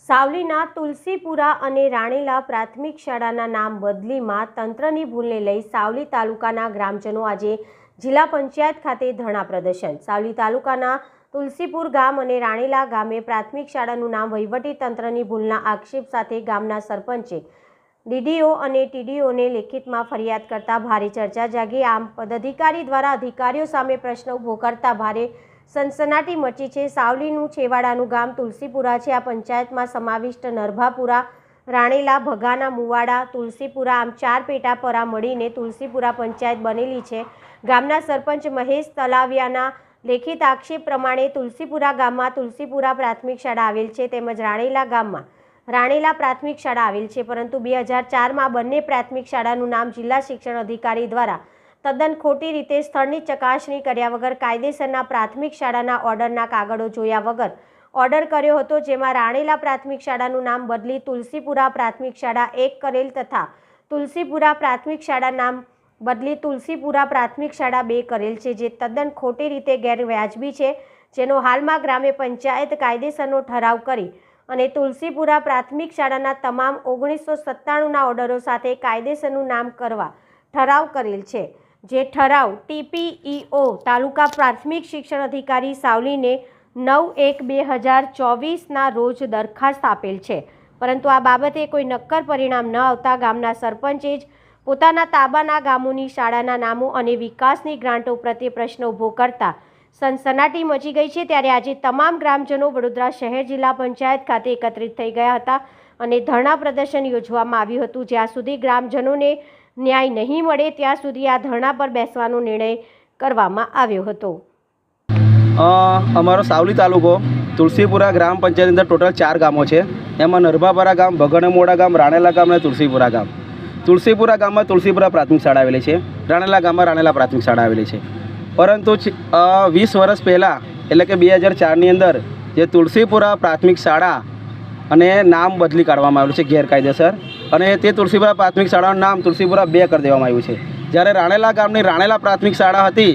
સાવલીના તુલસીપુરા અને રાણેલા પ્રાથમિક શાળાના નામ બદલીમાં તંત્રની ભૂલને લઈ સાવલી તાલુકાના ગ્રામજનો આજે જિલ્લા પંચાયત ખાતે ધરણા પ્રદર્શન। સાવલી તાલુકાના તુલસીપુર ગામ અને રાણેલા ગામે પ્રાથમિક શાળાનું નામ વહીવટી તંત્રની ભૂલના આક્ષેપ સાથે ગામના સરપંચે ડીડીઓ અને ટીડીઓને લેખિતમાં ફરિયાદ કરતા ભારે ચર્ચા જાગી। આમ પદાધિકારી દ્વારા અધિકારીઓ સામે પ્રશ્ન ઊભો કરતા ભારે સનસનાટી મચી છે। સાવલીનું છેવાડાનું ગામ તુલસીપુરા છે। આ પંચાયતમાં સમાવિષ્ટ નરભાપુરા, રાણેલા, ભગાના, મુવાડા, તુલસીપુરા આમ 4 પેટા પરા મળીને તુલસીપુરા પંચાયત બનેલી છે। ગામના સરપંચ મહેશ તલાવિયાના લેખિત આક્ષેપ પ્રમાણે તુલસીપુરા ગામમાં તુલસીપુરા પ્રાથમિક શાળા આવેલ છે તેમજ રાણેલા ગામમાં રાણેલા પ્રાથમિક શાળા આવેલ છે, પરંતુ 2004માં બંને પ્રાથમિક શાળાનું નામ જિલ્લા શિક્ષણ અધિકારી દ્વારા તદ્દન ખોટી રીતે સ્થળની ચકાસણી કર્યા વગર કાયદેસરના પ્રાથમિક શાળાના ઓર્ડરના કાગળો જોયા વગર ઓર્ડર કર્યો હતો, જેમાં રાણેલા પ્રાથમિક શાળાનું નામ બદલી તુલસીપુરા પ્રાથમિક શાળા 1 કરેલ તથા તુલસીપુરા પ્રાથમિક શાળા નામ બદલી તુલસીપુરા પ્રાથમિક શાળા 2 કરેલ છે, જે તદ્દન ખોટી રીતે ગેરવ્યાજબી છે, જેનો હાલમાં ગ્રામ્ય પંચાયત કાયદેસરનો ઠરાવ કરી અને તુલસીપુરા પ્રાથમિક શાળાના તમામ 1997ના ઓર્ડરો સાથે કાયદેસરનું નામ કરવા ઠરાવ કરેલ છે, જે ઠરાવ TPEO તાલુકા પ્રાથમિક શિક્ષણ અધિકારી સાવલીને 9/1/2024ના રોજ દરખાસ્ત આપેલ છે, પરંતુ આ બાબતે કોઈ નક્કર પરિણામ ન આવતા ગામના સરપંચે જ પોતાના તાબાના ગામોની શાળાના નામો અને વિકાસની ગ્રાન્ટો પ્રત્યે પ્રશ્ન ઊભો કરતા સનસનાટી મચી ગઈ છે। ત્યારે આજે તમામ ગ્રામજનો વડોદરા શહેર જિલ્લા પંચાયત ખાતે એકત્રિત થઈ ગયા હતા અને ધરણા પ્રદર્શન યોજવામાં આવ્યું હતું। જ્યાં સુધી ગ્રામજનોને ન્યાય નહીં મળે ત્યાં સુધી આ ધરણા પર બેસવાનો નિર્ણય કરવામાં આવ્યો હતો। અમારો સાવલી તાલુકો તુલસીપુરા ગ્રામ પંચાયતની અંદર ટોટલ 4 ગામો છે। એમાં નરભાપરા ગામ, ભગણમોડા ગામ, રાણેલા ગામ અને તુલસીપુરા ગામ। તુલસીપુરા ગામમાં તુલસીપુરા પ્રાથમિક શાળા આવેલી છે, રાણેલા ગામમાં રાણેલા પ્રાથમિક શાળા આવેલી છે, પરંતુ 20 વર્ષ પહેલાં એટલે કે 2004ની અંદર જે તુલસીપુરા પ્રાથમિક શાળા અને નામ બદલી કાઢવામાં આવેલું છે ગેરકાયદેસર, અને તે તુલસીપુરા પ્રાથમિક શાળાનું નામ તુલસીપુરા 2 કરી દેવામાં આવ્યું છે। જ્યારે રાણેલા ગામની રાણેલા પ્રાથમિક શાળા હતી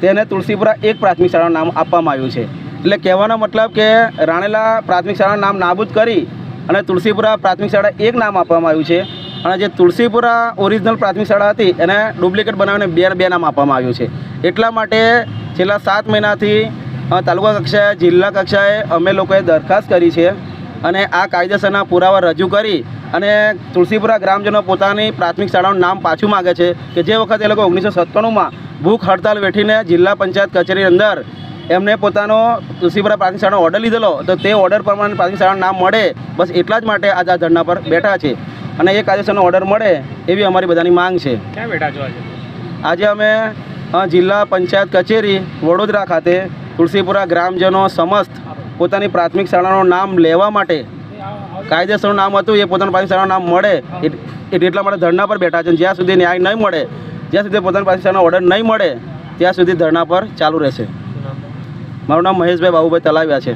તેને તુલસીપુરા 1 પ્રાથમિક શાળાનું નામ આપવામાં આવ્યું છે। એટલે કહેવાનો મતલબ કે રાણેલા પ્રાથમિક શાળાનું નામ નાબૂદ કરી અને તુલસીપુરા પ્રાથમિક શાળા 1 નામ આપવામાં આવ્યું છે, અને જે તુલસીપુરા ઓરિજિનલ પ્રાથમિક શાળા હતી એને ડુપ્લિકેટ બનાવીને 2 નામ આપવામાં આવ્યું છે। એટલા માટે છેલ્લા 7 મહિનાથી તાલુકા કક્ષાએ, જિલ્લા કક્ષાએ અમે લોકોએ દરખાસ્ત કરી છે અને આ કાયદેસરના પુરાવા રજૂ કરી અને તુલસીપુરા ગ્રામજનો પોતાની પ્રાથમિક શાળાનું નામ પાછું માગે છે કે જે વખતે એ લોકો 1997માં ભૂખ હડતાલ વેઠીને જિલ્લા પંચાયત કચેરી અંદર એમને પોતાનો તુલસીપુરા પ્રાથમિક શાળાનો ઓર્ડર લીધેલો, તો તે ઓર્ડર પ્રમાણે પ્રાથમિક શાળાનું નામ મળે, બસ એટલા જ માટે આજે આ ધરણા પર બેઠા છે અને એ કાયદેસરનો ઓર્ડર મળે એવી અમારી બધાની માંગ છે। ક્યાં બેઠા છો આજે અમે જિલ્લા પંચાયત કચેરી વડોદરા ખાતે તુલસીપુરા ગ્રામજનો સમસ્ત પોતાની પ્રાથમિક શાળાનું નામ લેવા માટે, કાયદેસરનું નામ હતું એ પોતાનું પ્રાથમિક શાળાનું નામ મળે એટલા માટે ધરણા પર બેઠા છે। જ્યાં સુધી ન્યાય નહીં મળે, જ્યાં સુધી પોતાની પ્રાથમિક શાળાનો ઓર્ડર નહીં મળે ત્યાં સુધી ધરણા પર ચાલુ રહેશે। મારું નામ મહેશભાઈ બાબુભાઈ તલાવિયા છે।